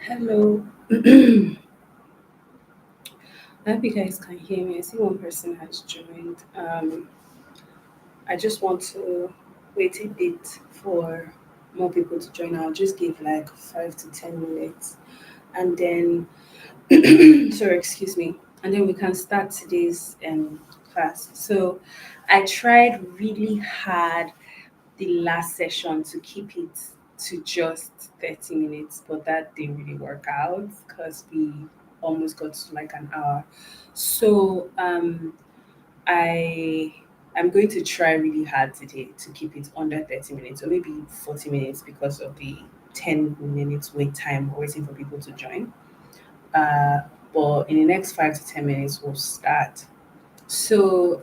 Hello. I hope you guys can hear me. I see one person has joined. I just want to wait a bit for more people to join. I'll just give like 5 to 10 minutes and then, sorry, excuse me, and then we can start today's class. So I tried really hard the last session to keep it to just 30 minutes, but that didn't really work out because we almost got to like an hour. So I I'm going to try really hard today to keep it under 30 minutes or maybe 40 minutes because of the 10 minutes wait time waiting for people to join. Uh, but in the next 5 to 10 minutes, we'll start. So,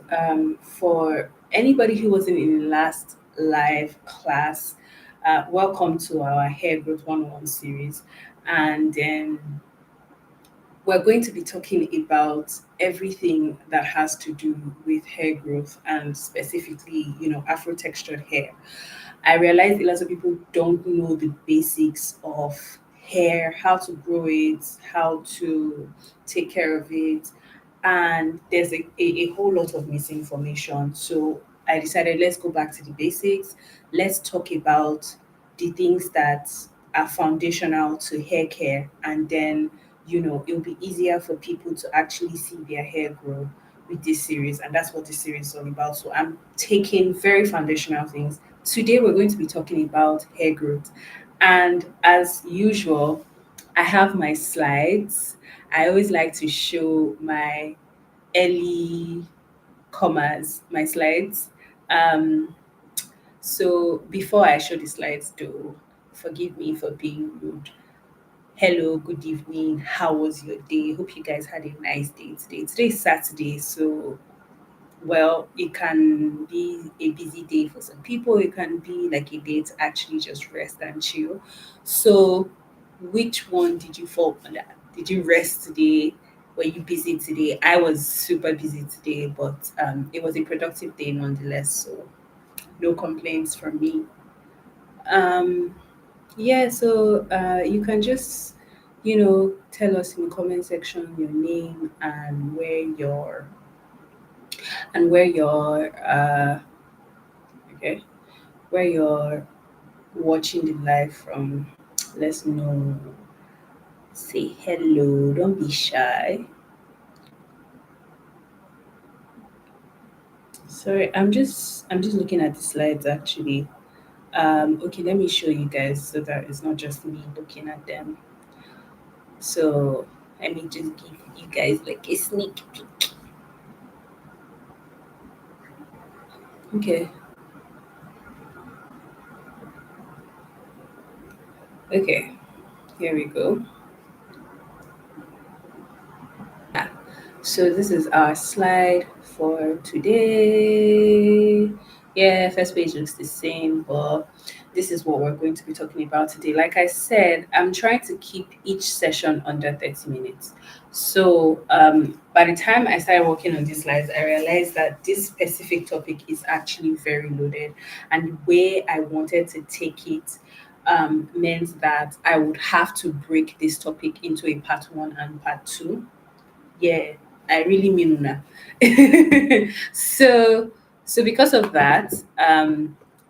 for anybody who wasn't in the last live class, welcome to our Hair Growth 101 series. And we're going to be talking about everything that has to do with hair growth and specifically, afro-textured hair. I realize a lot of people don't know the basics of hair, how to grow it, how to take care of it, and there's a whole lot of misinformation. So I decided let's go back to the basics. Let's talk about the things that are foundational to hair care, and then it'll be easier for people to actually see their hair grow with this series, and that's what this series is all about. So I'm taking very foundational things. Today we're going to be talking about hair growth, and as usual, I have my slides. I always like to show my early commas, my slides. Um, so before I show the slides, though, forgive me for being rude. Hello, good evening. How was your day? Hope you guys had a nice day today. Today is Saturday, so well, it can be a busy day for some people. It can be like a day to actually just rest and chill. So, which one did you fall under? Did you rest today? Were you busy today? I was super busy today, but it was a productive day nonetheless. So, no complaints from me. Um, yeah, so you can just, tell us in the comment section your name and where you're okay, where you're watching the live from. Let's know. Say hello. Don't be shy. Sorry, I'm just looking at the slides actually. Okay, let me show you guys so that it's not just me looking at them. So let me just give you guys like a sneak peek. Okay, okay, here we go. So this is our slide for today. Yeah, first page looks the same, but this is what we're going to be talking about today. Like I said, I'm trying to keep each session under 30 minutes. So by the time I started working on these slides, I realized that this specific topic is actually very loaded, and the way I wanted to take it meant that I would have to break this topic into a part one and part two. Yeah, I really mean una. so so because of that,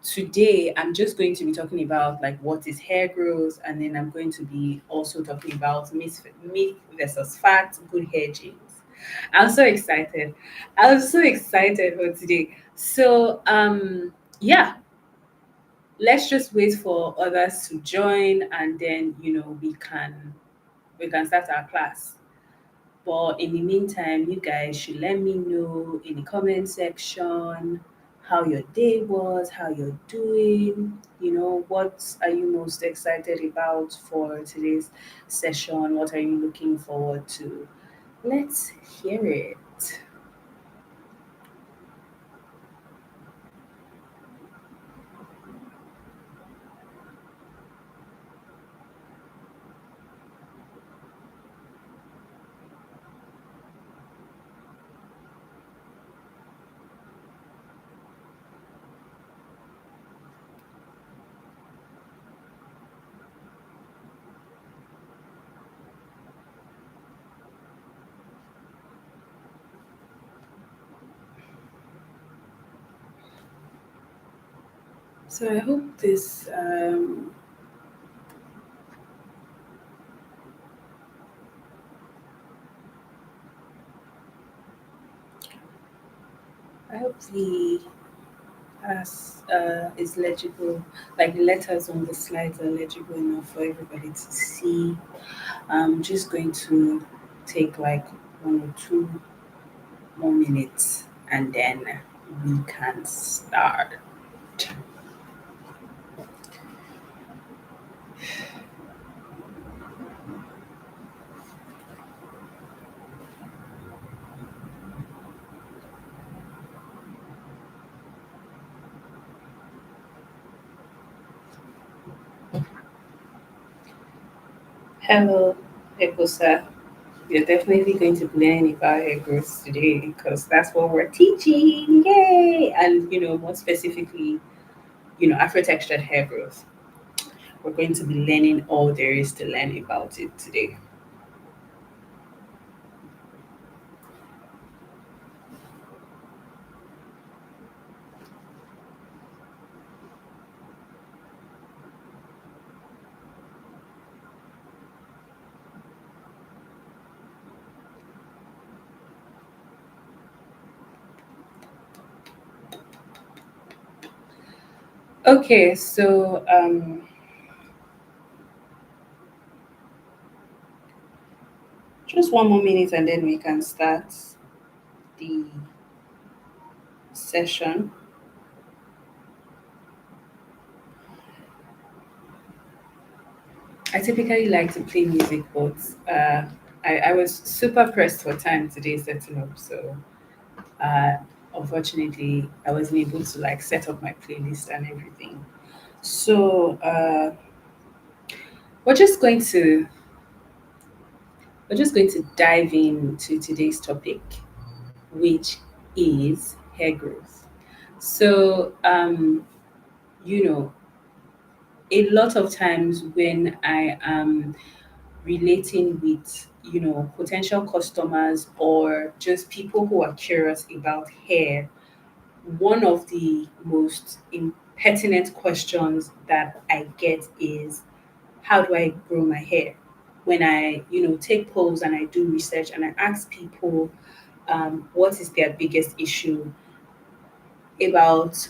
today I'm just going to be talking about like what is hair growth, and then I'm going to be also talking about myth versus fact, good hair genes. I'm so excited. I'm so excited for today. So yeah, let's just wait for others to join, and then we can start our class. But in the meantime, you guys should let me know in the comment section how your day was, how you're doing. What are you most excited about for today's session? What are you looking forward to? Let's hear it. So I hope this I hope the as is legible, like the letters on the slides are legible enough for everybody to see. I'm just going to take like 1 or 2 more minutes and then we can start. Hello, Ekosa. You're definitely going to be learning about hair growth today because that's what we're teaching. Yay! And more specifically, afro-textured hair growth. We're going to be learning all there is to learn about it today. Okay, so just 1 more minute and then we can start the session. I typically like to play music, but I was super pressed for time today setting up, so uh, unfortunately I wasn't able to like set up my playlist and everything. So we're just going to we're just going to dive into today's topic, which is hair growth. So you know, a lot of times when I am relating with potential customers or just people who are curious about hair, one of the most pertinent questions that I get is, how do I grow my hair? When I take polls and I do research and I ask people what is their biggest issue, about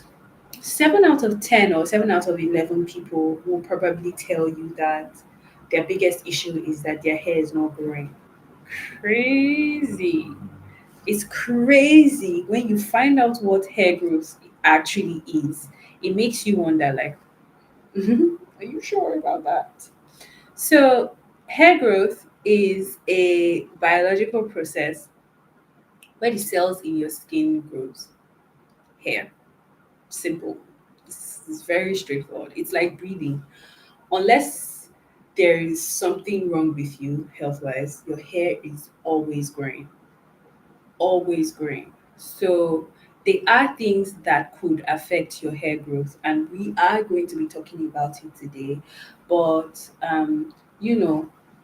7 out of 10 or 7 out of 11 people will probably tell you that their biggest issue is that their hair is not growing. Crazy. It's crazy when you find out what hair growth actually is. It makes you wonder, like, are you sure about that? So, hair growth is a biological process where the cells in your skin grows hair. Simple. It's very straightforward. It's like breathing. Unless there is something wrong with you health wise, your hair is always growing. So there are things that could affect your hair growth, and we are going to be talking about it today. But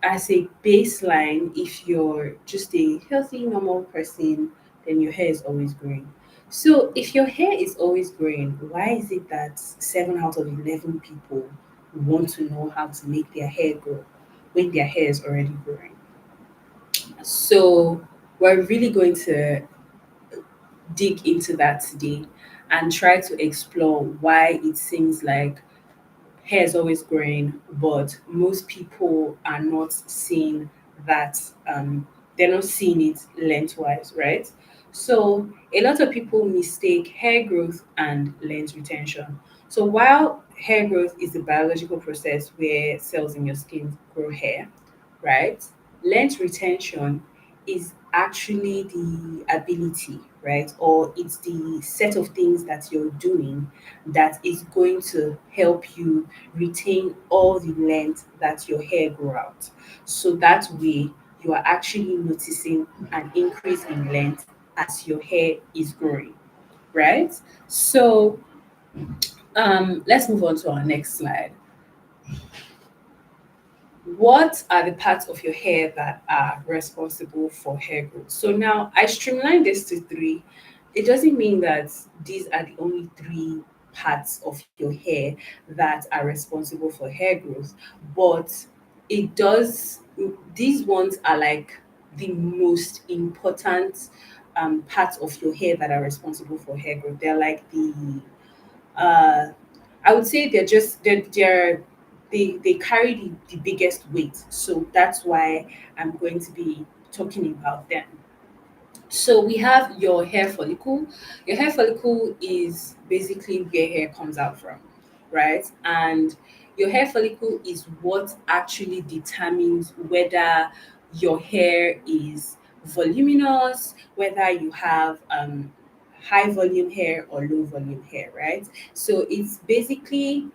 as a baseline, if you're just a healthy, normal person, then your hair is always growing. So if your hair is always growing, why is it that 7 out of 11 people want to know how to make their hair grow when their hair is already growing? So we're really going to dig into that today and try to explore why it seems like hair is always growing, but most people are not seeing that. They're not seeing it lengthwise, right? So a lot of people mistake hair growth and length retention. So while hair growth is a biological process where cells in your skin grow hair, right? Length retention is actually the ability, right? Or it's the set of things that you're doing that is going to help you retain all the length that your hair grow out. So that way you are actually noticing an increase in length as your hair is growing, right? So let's move on to our next slide. What are the parts of your hair that are responsible for hair growth? So now I streamlined this to three. It doesn't mean that these are the only three parts of your hair that are responsible for hair growth, but it does, these ones are like the most important parts of your hair that are responsible for hair growth. They're like uh I would say they carry the biggest weight. So that's why I'm going to be talking about them. So we have your hair follicle. Your hair follicle is basically where hair comes out from, right? And your hair follicle is what actually determines whether your hair is voluminous, whether you have high volume hair or low volume hair, right? So it's basically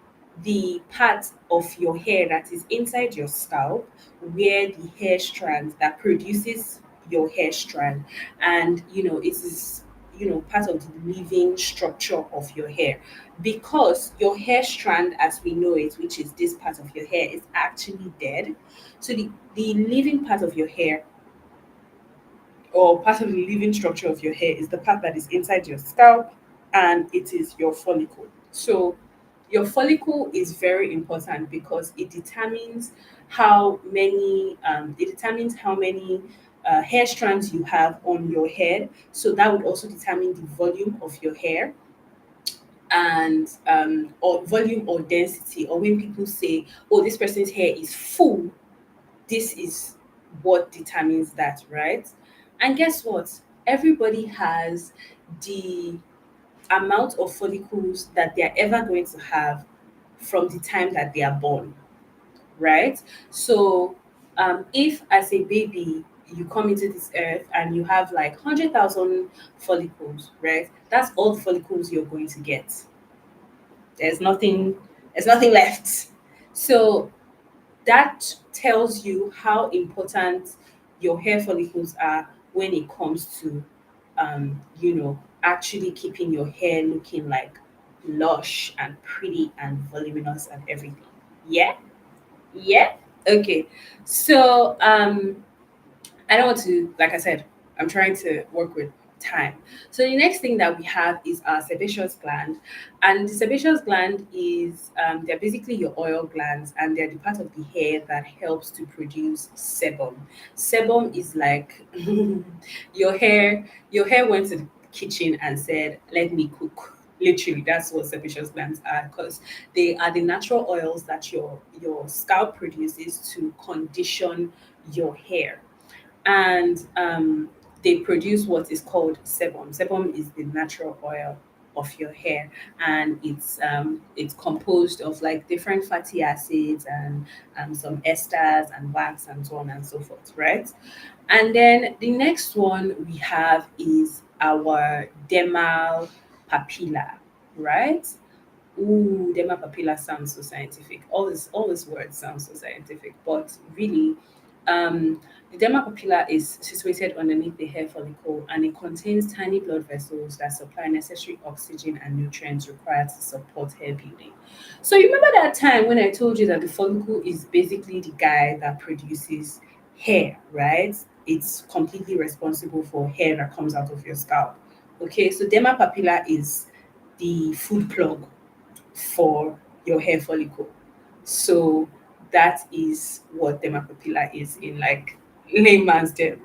the part of your hair that is inside your scalp where the hair strand that produces your hair strand, and it is part of the living structure of your hair, because your hair strand as we know it, which is this part of your hair, is actually dead. So the living part of your hair, or part of the living structure of your hair, is the part that is inside your scalp, and it is your follicle. So your follicle is very important because it determines how many hair strands you have on your head. So that would also determine the volume of your hair, and or volume or density, or when people say, oh, this person's hair is full, this is what determines that, right? And guess what? Everybody has the amount of follicles that they're ever going to have from the time that they are born, right? So, if as a baby you come into this earth and you have like 100,000 follicles, right? That's all the follicles you're going to get. There's nothing, there's nothing left. So that tells you how important your hair follicles are when it comes to actually keeping your hair looking like lush and pretty and voluminous and everything. Yeah. Yeah. Okay. So I don't want to, like I said, I'm trying to work with time. So the next thing that we have is our sebaceous gland, and the sebaceous gland is they're basically your oil glands, and they're the part of the hair that helps to produce sebum. Sebum is like your hair. Your hair went to the kitchen and said, "Let me cook." Literally, that's what sebaceous glands are, because they are the natural oils that your scalp produces to condition your hair, and they produce what is called sebum. Sebum is the natural oil of your hair, and it's composed of like different fatty acids and some esters and wax and so on and so forth, right? And then the next one we have is our dermal papilla, right? Ooh, derma papilla sounds so scientific. All these words sound so scientific, but really, the derma papilla is situated underneath the hair follicle, and it contains tiny blood vessels that supply necessary oxygen and nutrients required to support hair building. So you remember that time when I told you that the follicle is basically the guy that produces hair, right? It's completely responsible for hair that comes out of your scalp. Okay, so derma papilla is the food plug for your hair follicle. So that is what dermapapilla is in like layman's term.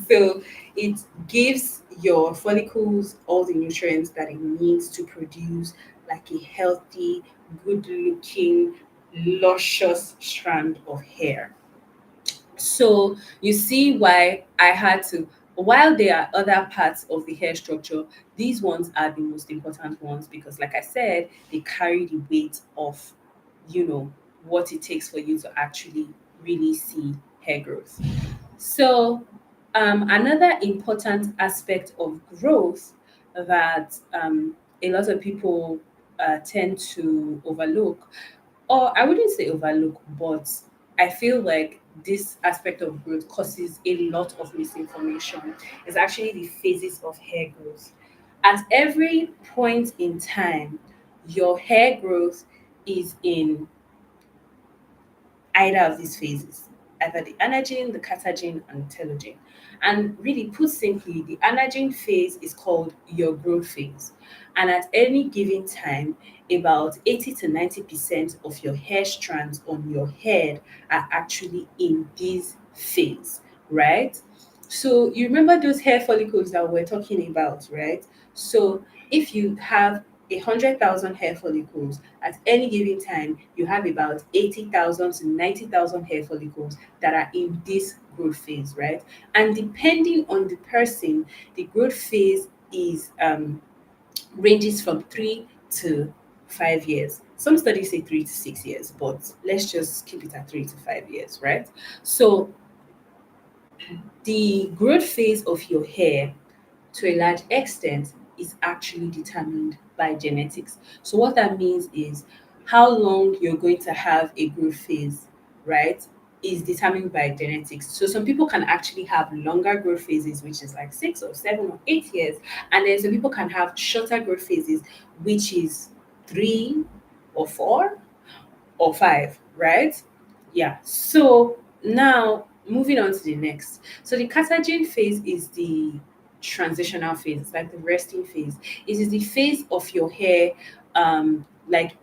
So it gives your follicles all the nutrients that it needs to produce like a healthy, good looking, luscious strand of hair. So you see why I had to, while there are other parts of the hair structure, these ones are the most important ones because, like I said, they carry the weight of, you know, what it takes for you to actually really see hair growth. So, another important aspect of growth that a lot of people tend to overlook, or I wouldn't say overlook, but I feel like this aspect of growth causes a lot of misinformation, is actually the phases of hair growth. At every point in time, your hair growth is in either of these phases. either the anagen, the catagen, and telogen. And really, put simply, the anagen phase is called your growth phase. And at any given time, about 80 to 90% of your hair strands on your head are actually in this phase, right? So you remember those hair follicles that we're talking about, right? So if you have 100,000 hair follicles at any given time, you have about 80,000 to 90,000 hair follicles that are in this growth phase, right? And depending on the person, the growth phase is ranges from 3 to 5 years. Some studies say 3 to 6 years, but let's just keep it at 3 to 5 years, right? So the growth phase of your hair, to a large extent, is actually determined by genetics. So what that means is how long you're going to have a growth phase, right, is determined by genetics. So some people can actually have longer growth phases, which is like 6 or 7 or 8 years, and then some people can have shorter growth phases, which is 3 or 4 or 5, right? Yeah. So now moving on to the next. So the catagen phase is the transitional phase. It's like the resting phase. It is the phase of your hair, like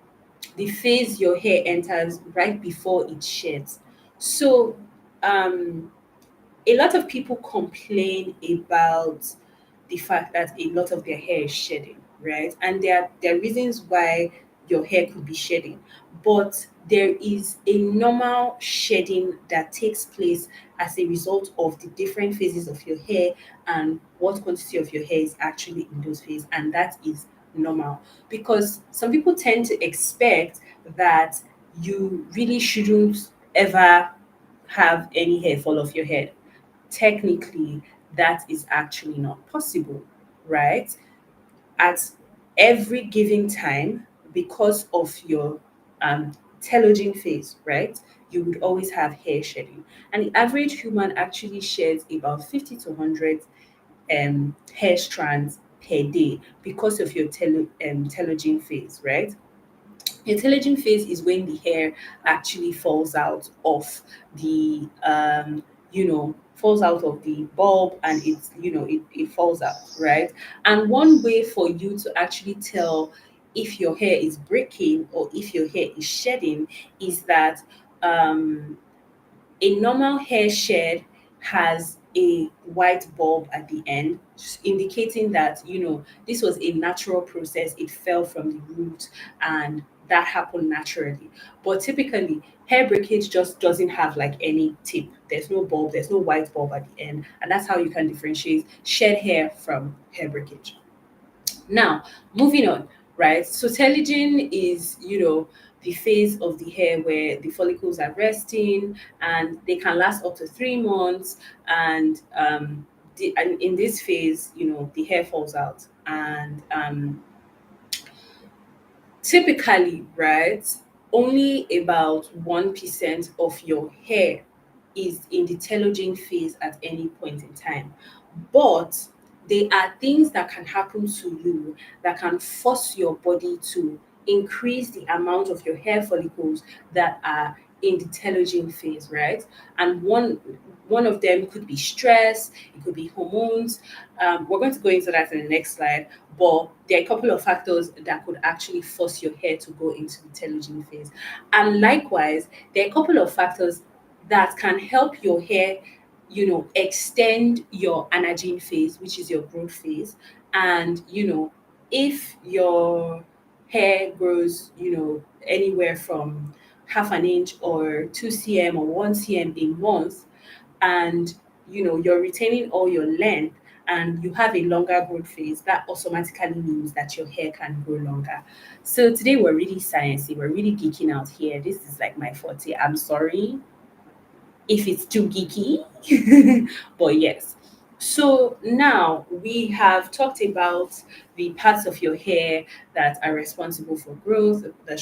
the phase your hair enters right before it sheds. So um a lot of people complain about the fact that a lot of their hair is shedding, right? And there are reasons why your hair could be shedding, but there is a normal shedding that takes place as a result of the different phases of your hair and what quantity of your hair is actually in those phases, and that is normal. Because some people tend to expect that you really shouldn't ever have any hair fall off your head. Technically, that is actually not possible, right? At every given time, because of your um, telogen phase, right? You would always have hair shedding. And the average human actually sheds about 50 to 100 hair strands per day because of your telogen phase, right? Intelligent phase is when the hair actually falls out of the falls out of the bulb, and it falls out, right? And one way for you to actually tell if your hair is breaking or if your hair is shedding is that um a normal hair shed has a white bulb at the end, indicating that this was a natural process. It fell from the root, and that happened naturally. But typically, hair breakage just doesn't have like any tip. There's no bulb. There's no white bulb at the end, and that's how you can differentiate shed hair from hair breakage. Now, moving on, right? So telogen is, the phase of the hair where the follicles are resting, and they can last up to 3 months. And in this phase, the hair falls out, and typically, right, only about 1% of your hair is in the telogen phase at any point in time. But there are things that can happen to you that can force your body to increase the amount of your hair follicles that are in the telogen phase, right? And one of them could be stress, it could be hormones. We're going to go into that in the next slide, but there are a couple of factors that could actually force your hair to go into the telogen phase. And likewise, there are a couple of factors that can help your hair, extend your anagen phase, which is your growth phase. And, if your hair grows, anywhere from half an inch or 2 cm or 1 cm in months, and you're retaining all your length, and you have a longer growth phase, that automatically means that your hair can grow longer. So today we're really sciencey, we're really geeking out here. This is like my forte. I'm sorry if it's too geeky. But yes. So now we have talked about the parts of your hair that are responsible for growth, the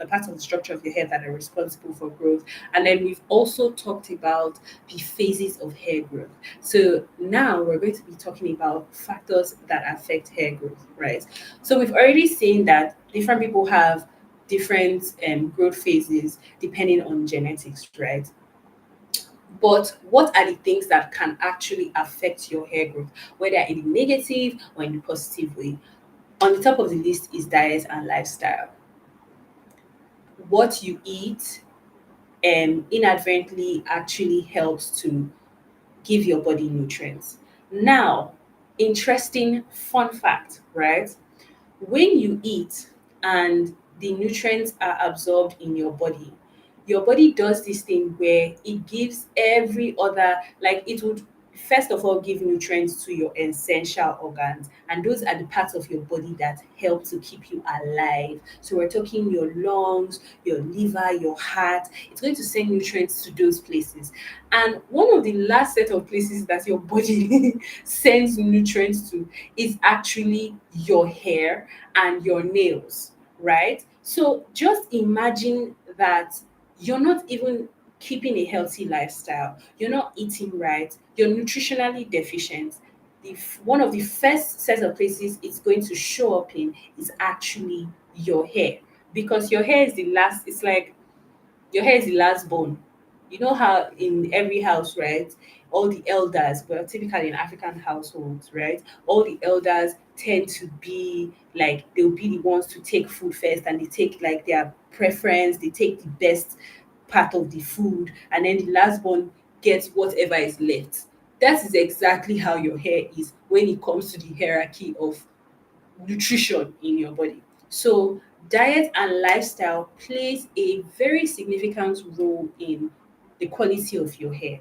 parts of the structure of your hair that are responsible for growth, and then we've also talked about the phases of hair growth. So now we're going to be talking about factors that affect hair growth, right? So we've already seen that different people have different growth phases depending on genetics, right? But what are the things that can actually affect your hair growth, whether in the negative or in the positive way? On the top of the list is diet and lifestyle. What you eat inadvertently actually helps to give your body nutrients. Now, interesting fun fact, right? When you eat and the nutrients are absorbed in your body does this thing where it gives every other, like it would first of all give nutrients to your essential organs, and those are the parts of your body that help to keep you alive. So we're talking your lungs, your liver, your heart. It's going to send nutrients to those places. And one of the last set of places that your body sends nutrients to is actually your hair and your nails, right? So just imagine that you're not even keeping a healthy lifestyle, you're not eating right, you're nutritionally deficient. One of the first set of places it's going to show up in is actually your hair, because your hair is the last, it's like your hair is the last bone. You know how in every house, right? All the elders, well, typically in African households, right? All the elders tend to be like they'll be the ones to take food first, and they take like their preference, they take the best part of the food, and then the last one gets whatever is left. That is exactly how your hair is when it comes to the hierarchy of nutrition in your body. So diet and lifestyle plays a very significant role in the quality of your hair.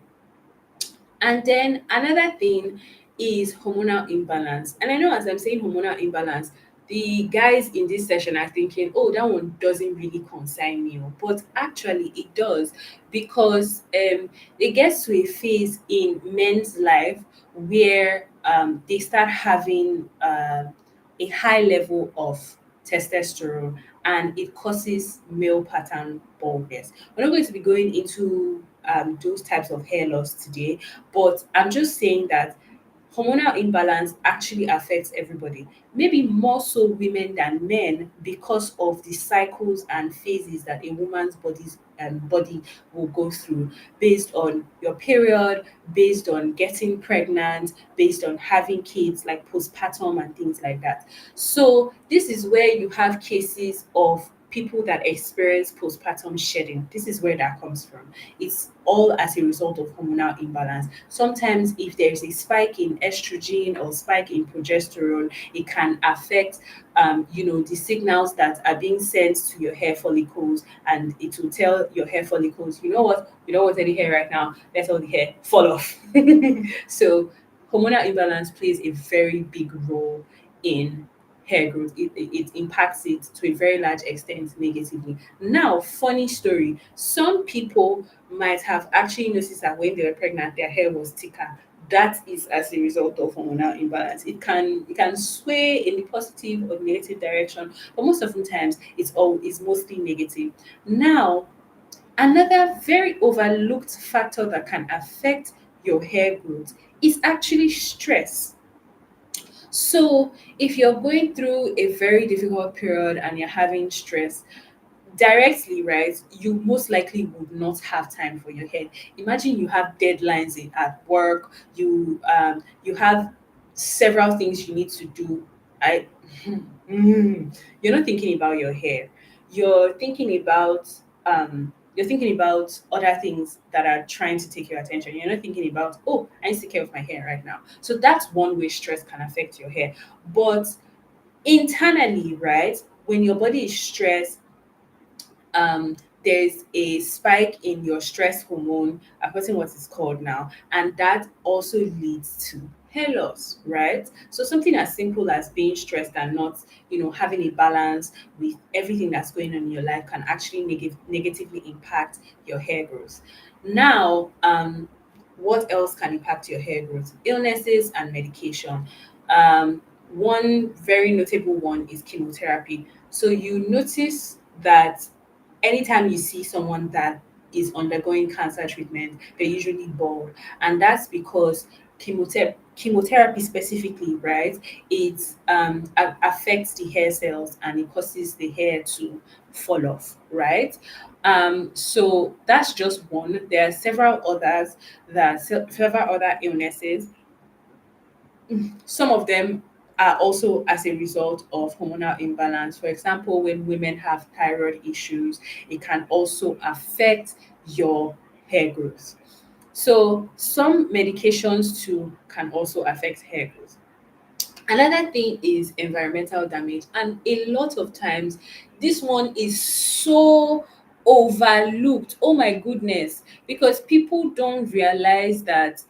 And then another thing is hormonal imbalance. And I know as I'm saying hormonal imbalance, the guys in this session are thinking, oh, that one doesn't really concern me. Oh." But actually, it does, because it gets to a phase in men's life where they start having a high level of testosterone, and it causes male pattern baldness. We're not going to be going into those types of hair loss today, but I'm just saying that hormonal imbalance actually affects everybody. Maybe more so women than men, because of the cycles and phases that a woman's body will go through, based on your period, based on getting pregnant, based on having kids, like postpartum and things like that. So this is where you have cases of people that experience postpartum shedding. This is where that comes from. It's all as a result of hormonal imbalance. Sometimes, if there is a spike in estrogen or spike in progesterone, it can affect, the signals that are being sent to your hair follicles, and it will tell your hair follicles, you know what, you don't want any hair right now. Let all the hair fall off. So, hormonal imbalance plays a very big role in hair growth. It impacts it to a very large extent negatively. Now, funny story. Some people might have actually noticed that when they were pregnant, their hair was thicker. That is as a result of hormonal imbalance. It can sway in the positive or negative direction, but most of the times it's mostly negative. Now, another very overlooked factor that can affect your hair growth is actually stress. So, if you're going through a very difficult period and you're having stress, directly, right, you most likely would not have time for your hair. Imagine you have deadlines at work, you have several things you need to do. I you're not thinking about your hair. You're thinking about other things that are trying to take your attention. You're not thinking about, oh, I need to take care of my hair right now. So that's one way stress can affect your hair. But internally, right, when your body is stressed, um, there's a spike in your stress hormone. I've forgotten what it's called now, and that also leads to hair loss, right? So something as simple as being stressed and not, having a balance with everything that's going on in your life can actually negatively impact your hair growth. Now, what else can impact your hair growth? Illnesses and medication. One very notable one is chemotherapy. So you notice that anytime you see someone that is undergoing cancer treatment, they're usually bald. And that's because chemotherapy specifically, right? It affects the hair cells and it causes the hair to fall off, right? So that's just one. There are several others, several other illnesses. Some of them are also as a result of hormonal imbalance. For example, when women have thyroid issues, it can also affect your hair growth. So some medications too can also affect hair growth. Another thing is environmental damage, and a lot of times this one is so overlooked. Oh my goodness, because people don't realize that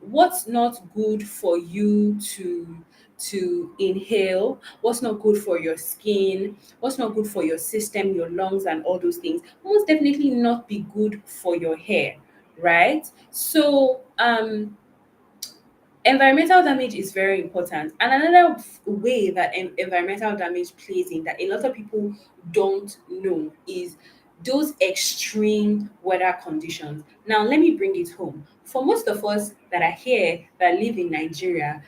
what's not good for you to inhale, what's not good for your skin, what's not good for your system, your lungs, and all those things, most definitely not be good for your hair, right? So environmental damage is very important. And another way that environmental damage plays in that a lot of people don't know is those extreme weather conditions. Now, let me bring it home. For most of us that are here that live in Nigeria,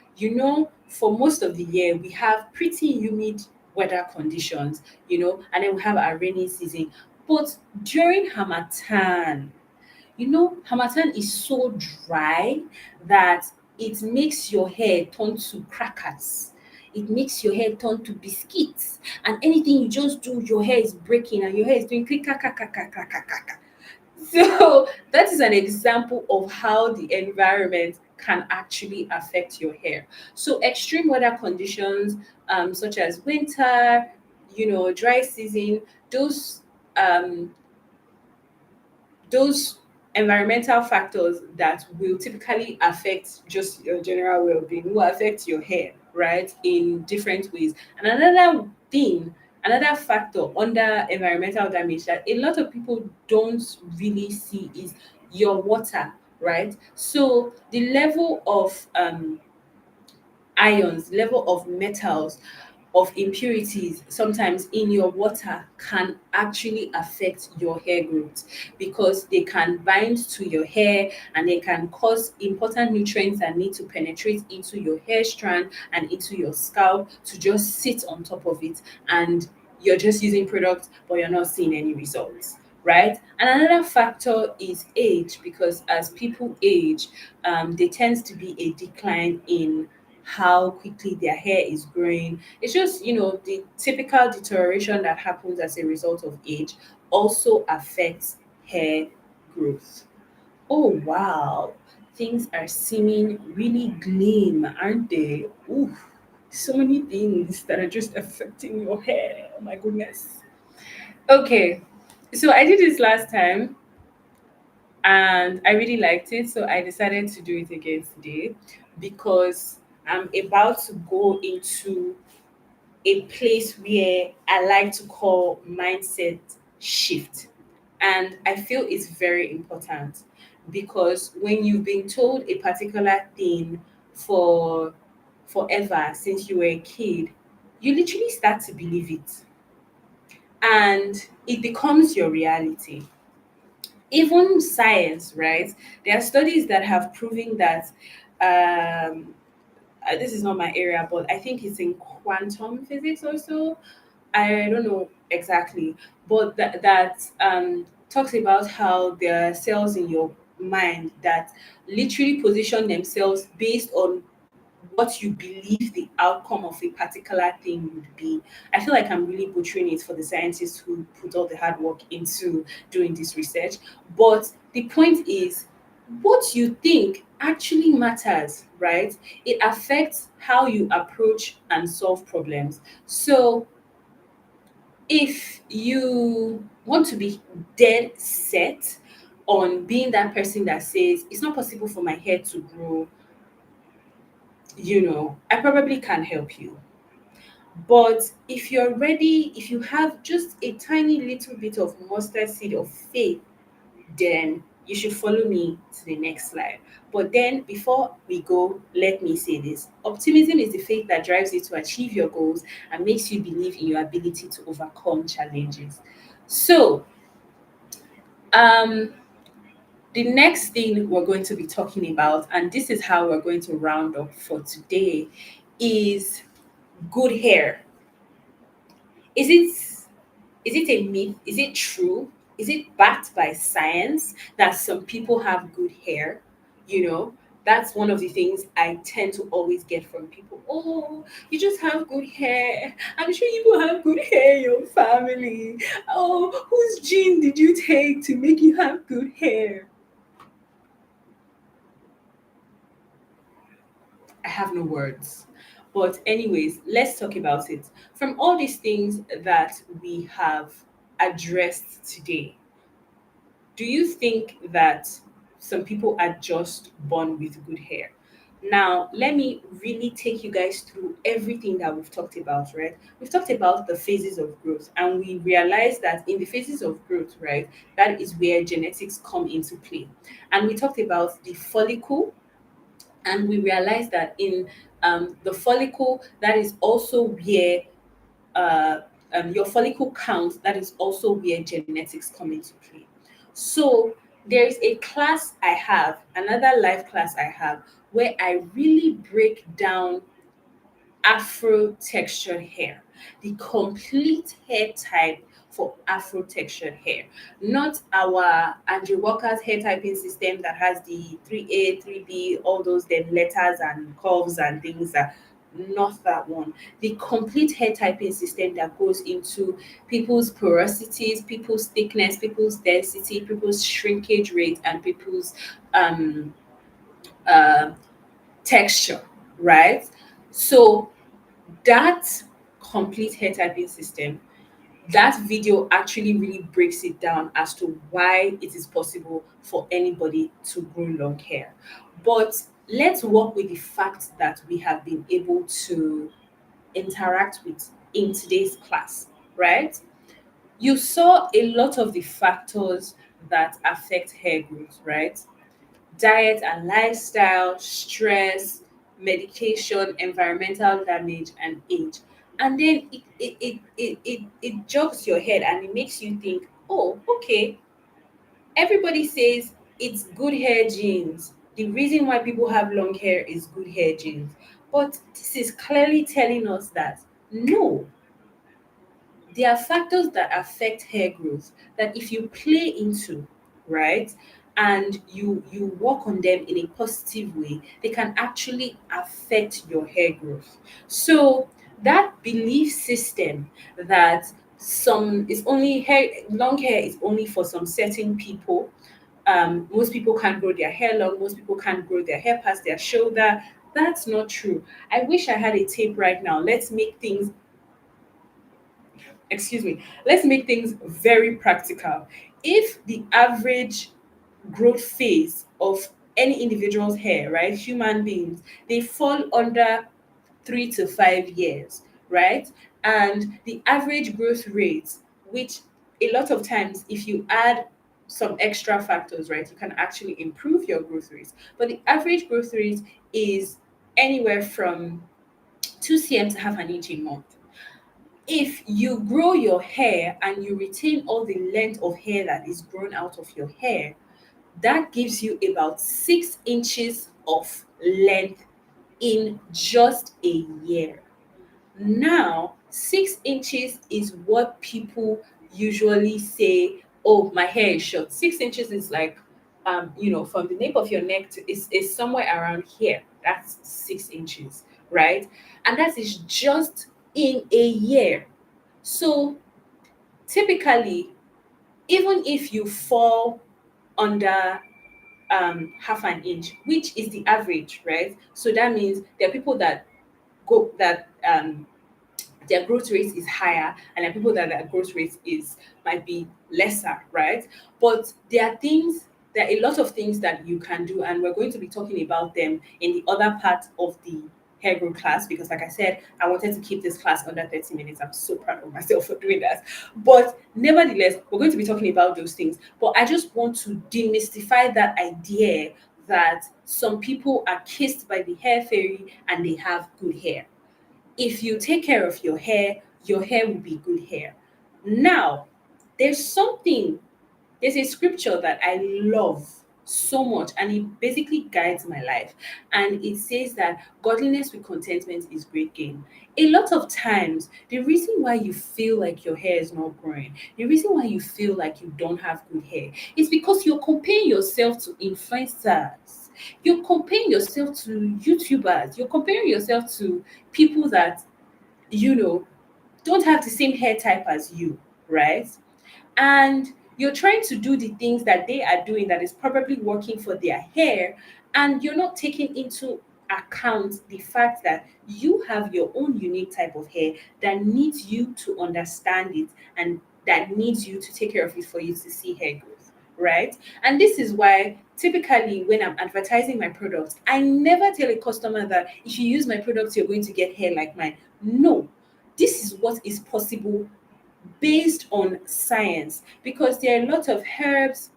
for most of the year, we have pretty humid weather conditions, and then we have our rainy season. But during Hamatan, harmattan is so dry that it makes your hair turn to crackers. It makes your hair turn to biscuits. And anything you just do, your hair is breaking and your hair is doing click, clack, clack, clack, clack, clack, clack, clack. So that is an example of how the environment can actually affect your hair. So extreme weather conditions, such as winter, dry season, those um, those environmental factors that will typically affect just your general well-being will affect your hair, right, in different ways. And another factor under environmental damage that a lot of people don't really see is your water, right? So the level of ions, level of metals, of impurities sometimes in your water can actually affect your hair growth because they can bind to your hair and they can cause important nutrients that need to penetrate into your hair strand and into your scalp to just sit on top of it, and you're just using products but you're not seeing any results, right? And another factor is age, because as people age, there tends to be a decline in how quickly their hair is growing. It's just, the typical deterioration that happens as a result of age also affects hair growth. Oh, wow. Things are seeming really glim, aren't they? Ooh, so many things that are just affecting your hair. Oh, my goodness. Okay, so I did this last time and I really liked it. So I decided to do it again today because I'm about to go into a place where I like to call mindset shift. And I feel it's very important because when you've been told a particular thing for forever since you were a kid, you literally start to believe it and it becomes your reality. Even science, right? There are studies that have proven that this is not my area, but I think it's in quantum physics also. I don't know exactly, but that talks about how there are cells in your mind that literally position themselves based on what you believe the outcome of a particular thing would be. I feel like I'm really butchering it for the scientists who put all the hard work into doing this research. But the point is, what you think actually matters, right? It affects how you approach and solve problems. So if you want to be dead set on being that person that says it's not possible for my hair to grow, I probably can help you. But if you're ready, if you have just a tiny little bit of mustard seed of faith, then you should follow me to the next slide. But then before we go, let me say this. Optimism is the faith that drives you to achieve your goals and makes you believe in your ability to overcome challenges. So, um, The next thing we're going to be talking about, and this is how we're going to round up for today, is good hair. Is it a myth? Is it true? Is it backed by science that some people have good hair? You know, that's one of the things I tend to always get from people. Oh, you just have good hair. I'm sure you have good hair in your family. Oh, whose gene did you take to make you have good hair? I have no words. But, anyways, let's talk about it. From all these things that we have addressed today, do you think that some people are just born with good hair? Now, let me really take you guys through everything that we've talked about, right? We've talked about the phases of growth, and we realized that in the phases of growth, right, that is where genetics come into play. And we talked about the follicle, and we realized that in the follicle, that is also where uh, your follicle count, that is also where genetics come into play. So there is a class I have, another live class I have, where I really break down afro-textured hair, the complete hair type for afro-textured hair, not our Andrew Walker's hair typing system that has the 3A, 3B, all those then letters and curves and things that not that one. The complete hair typing system that goes into people's porosities, people's thickness, people's density, people's shrinkage rate, and people's um, uh, texture, right? So that complete hair typing system, that video actually really breaks it down as to why it is possible for anybody to grow long hair. But let's work with the fact that we have been able to interact with in today's class, right? You saw a lot of the factors that affect hair growth, right? Diet and lifestyle, stress, medication, environmental damage, and age. And then it jogs your head and it makes you think, oh, okay, everybody says it's good hair genes. The reason why people have long hair is good hair genes. But this is clearly telling us that no, there are factors that affect hair growth that if you play into, right, and you work on them in a positive way, they can actually affect your hair growth. So that belief system that some is only hair long hair is only for some certain people, most people can't grow their hair long, most people can't grow their hair past their shoulder, that's not true. I wish I had a tape right now. Let's make things very practical. If the average growth phase of any individual's hair, right, human beings, they fall under 3 to 5 years, right? And the average growth rate, which a lot of times, if you add some extra factors, right, you can actually improve your growth rate. But the average growth rate is anywhere from 2 cm to half an inch a month. If you grow your hair and you retain all the length of hair that is grown out of your hair, that gives you about 6 inches of length in just a year. Now, 6 inches is what people usually say, oh, my hair is short. 6 inches is like, from the nape of your neck to is somewhere around here. That's 6 inches, right? And that is just in a year. So typically, even if you fall under half an inch, which is the average, right? So that means there are people that go that their growth rate is higher, and there are people that their growth rate is might be lesser, right? But there are a lot of things that you can do, and we're going to be talking about them in the other part of the hair growth class, because like I said, I wanted to keep this class under 30 minutes. I'm so proud of myself for doing that. But nevertheless, we're going to be talking about those things. But I just want to demystify that idea that some people are kissed by the hair fairy and they have good hair. If you take care of your hair will be good hair. Now, there's something, there's a scripture that I love. so much, and it basically guides my life. And it says that godliness with contentment is great gain. A lot of times, the reason why you feel like your hair is not growing, the reason why you feel like you don't have good hair, is because you're comparing yourself to influencers. You're comparing yourself to YouTubers. You're comparing yourself to people that, you know, don't have the same hair type as you, right? And you're trying to do the things that they are doing that is probably working for their hair, and you're not taking into account the fact that you have your own unique type of hair that needs you to understand it, and that needs you to take care of it for you to see hair growth, right? And this is why typically when I'm advertising my products, I never tell a customer that if you use my products you're going to get hair like mine. No, this is what is possible based on science, because there are a lot of herbs.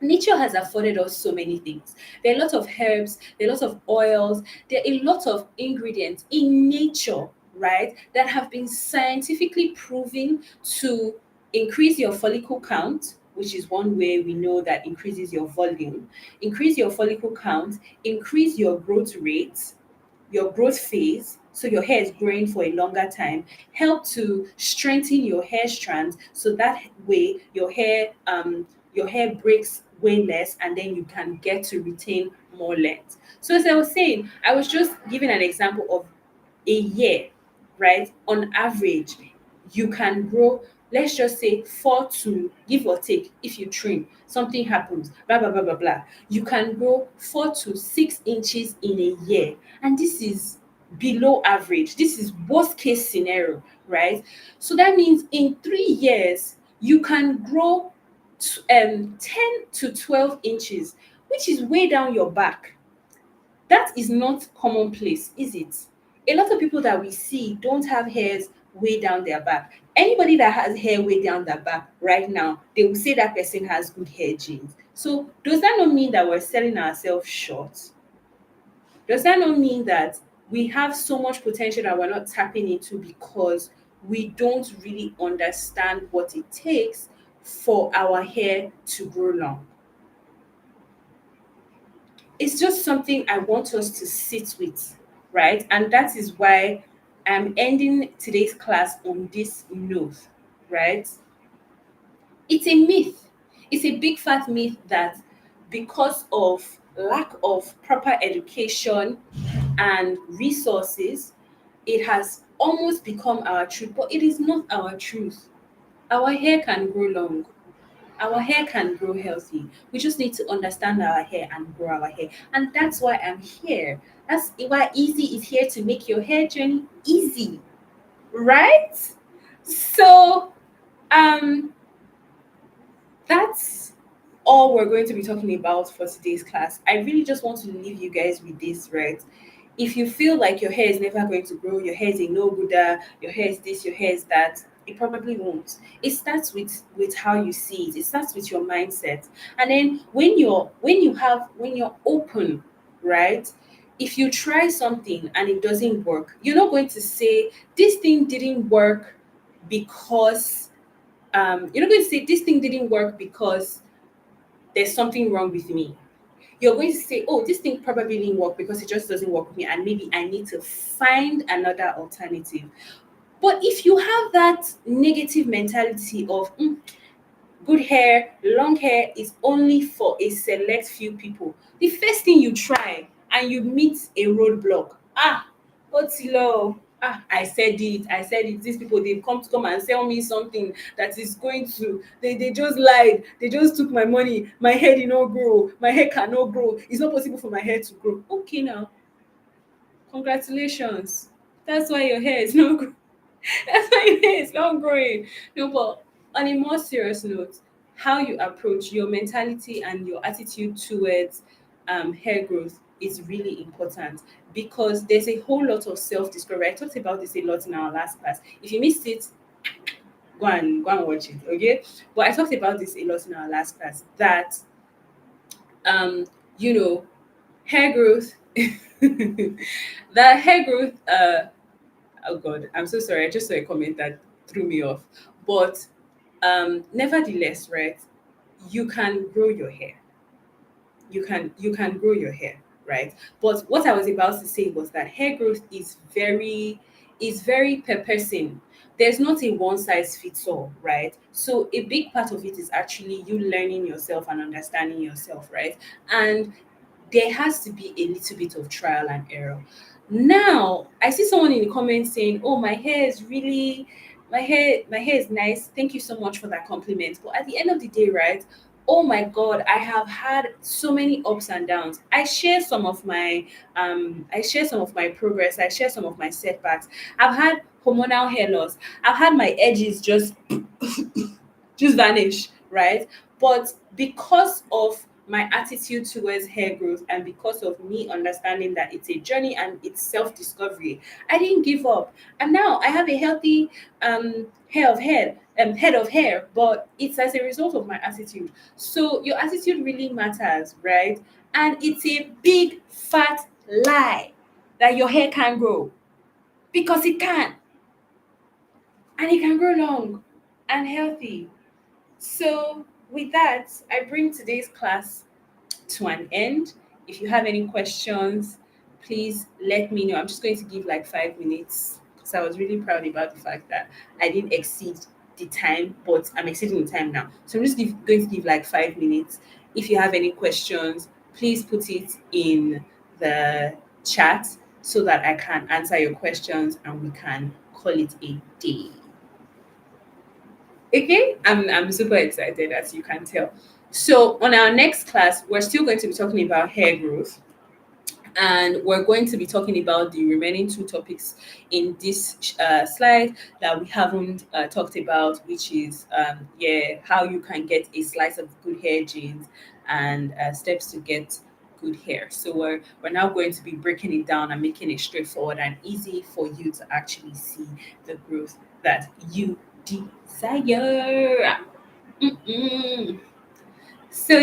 Nature has afforded us so many things. There are a lot of herbs, there are a lot of oils, there are a lot of ingredients in nature, right, that have been scientifically proven to increase your follicle count, which is one way we know that increases your volume, increase your follicle count, increase your growth rate, your growth phase, so your hair is growing for a longer time, help to strengthen your hair strands, so that way your hair breaks way less, and then you can get to retain more length. So as I was saying, I was just giving an example of a year, right? On average, you can grow, let's just say 4 to, give or take, if you trim, something happens, blah, blah, blah, blah, blah. You can grow 4 to 6 inches in a year. And this is below average. This is worst case scenario, right? So that means in 3 years, you can grow 10 to 12 inches, which is way down your back. That is not commonplace, is it? A lot of people that we see don't have hairs way down their back. Anybody that has hair way down their back right now, they will say that person has good hair genes. So does that not mean that we're selling ourselves short? Does that not mean that we have so much potential that we're not tapping into because we don't really understand what it takes for our hair to grow long? It's just something I want us to sit with, right? And that is why I'm ending today's class on this note, right? It's a myth. It's a big fat myth that because of lack of proper education and resources, it has almost become our truth, but it is not our truth. Our hair can grow long. Our hair can grow healthy. We just need to understand our hair and grow our hair. And that's why I'm here. That's why Easy is here to make your hair journey easy, right? So, um, that's all we're going to be talking about for today's class. I really just want to leave you guys with this, right? If you feel like your hair is never going to grow, your hair is a no gooder, your hair is this, your hair is that, it probably won't. It starts with how you see it. It starts with your mindset. And then when you're open, right? If you try something and it doesn't work, you're not going to say this thing didn't work because you're not going to say this thing didn't work because there's something wrong with me. You're going to say, oh, this thing probably didn't work because it just doesn't work with me, and maybe I need to find another alternative. But if you have that negative mentality of good hair, long hair is only for a select few people, the first thing you try and you meet a roadblock, Otilo, I said it, these people, they've come to come and sell me something that is going to, they just lied, they just took my money, my hair did not grow, my hair cannot grow, it's not possible for my hair to grow. Okay, now, congratulations, that's why your hair is not growing. That's why your hair is not growing. No, but on a more serious note, how you approach your mentality and your attitude towards hair growth is really important, because there's a whole lot of self-discovery. I talked about this a lot in our last class. If you missed it, go and watch it, okay? But I talked about this a lot in our last class, that um, you know, hair growth that hair growth oh god, I'm so sorry, I just saw a comment that threw me off. But nevertheless, right, you can grow your hair. you can grow your hair, right? But what I was about to say was that hair growth is very per person. There's not a one size fits all, right? So a big part of it is actually you learning yourself and understanding yourself, right? And there has to be a little bit of trial and error. Now, I see someone in the comments saying, "Oh, my hair is nice. Thank you so much for that compliment." But at the end of the day, right? Oh my God, I have had so many ups and downs. I share some of my progress. I share some of my setbacks. I've had hormonal hair loss. I've had my edges just vanish, right? But because of my attitude towards hair growth and because of me understanding that it's a journey and it's self discovery, I didn't give up. And now I have a healthy head of hair, but it's as a result of my attitude. So your attitude really matters, right? And it's a big fat lie that your hair can grow, because it can, and it can grow long and healthy. So, with that, I bring today's class to an end. If you have any questions, please let me know. I'm just going to give like 5 minutes because I was really proud about the fact that I didn't exceed the time, but I'm exceeding the time now. So, I'm just going to give like 5 minutes. If you have any questions, please put it in the chat so that I can answer your questions and we can call it a day. Okay, I'm super excited, as you can tell. So on our next class, we're still going to be talking about hair growth, and we're going to be talking about the remaining two topics in this slide that we haven't talked about, which is how you can get a slice of good hair genes and steps to get good hair. So we're now going to be breaking it down and making it straightforward and easy for you to actually see the growth that you desire. Mm-mm. So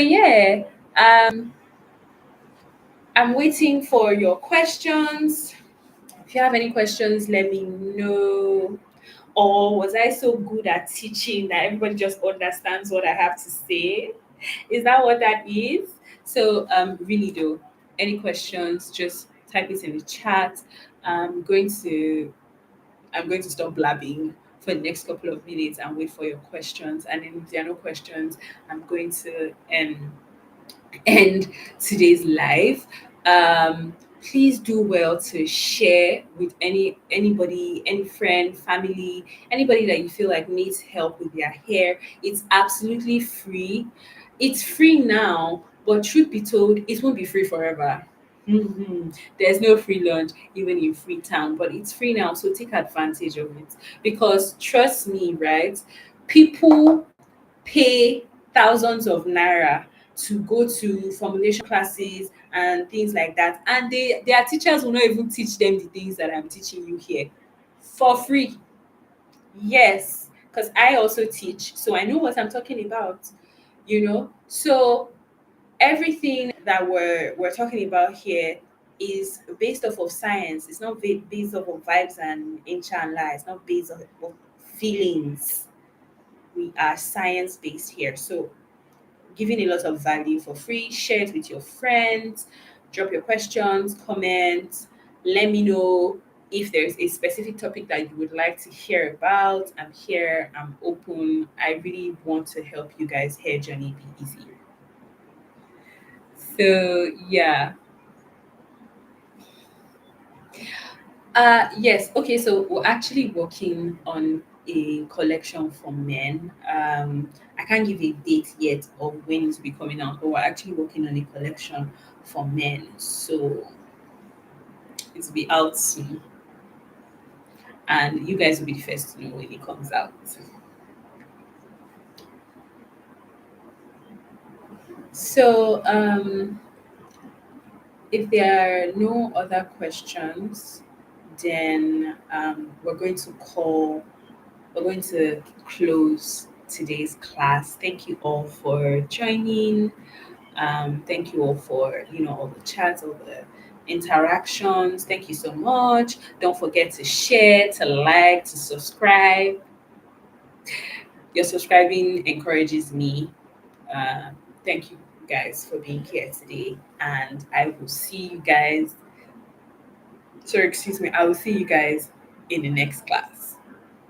I'm waiting for your questions. If you have any questions, let me know. Or was I so good at teaching that everybody just understands what I have to say? Is that what that is? So really though, any questions, just type it in the chat. I'm going to I'm going to stop blabbing for the next couple of minutes and wait for your questions. And then if there are no questions, I'm going to end today's live. Please do well to share with anybody, any friend, family, anybody that you feel like needs help with their hair. It's absolutely free. It's free now, but truth be told, it won't be free forever. There's no free lunch even in Freetown, but it's free now, so take advantage of it. Because trust me, right? People pay thousands of naira to go to formulation classes and things like that, and their teachers will not even teach them the things that I'm teaching you here for free. Yes, because I also teach, so I know what I'm talking about. So everything that we're talking about here is based off of science. It's not based off of vibes and incha and lie. It's not based off of feelings. We are science based here, so giving a lot of value for free. Share it with your friends. Drop your questions, comments. Let me know if there's a specific topic that you would like to hear about. I'm here. I'm open. I really want to help you guys' hair journey be easier. So yeah. Yes. Okay. So we're actually working on a collection for men. I can't give a date yet of when it's be coming out, but we're actually working on a collection for men. So it's be out soon, and you guys will be the first to know when it comes out. So if there are no other questions, then we're going to close today's class. Thank you all for joining. Thank you all for all the chats, all the interactions. Thank you so much. Don't forget to share, to like, to subscribe. Your subscribing encourages me. Uh, thank you guys, for being here today. And I will see you guys. Sorry, excuse me. I will see you guys in the next class.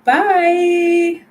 Bye.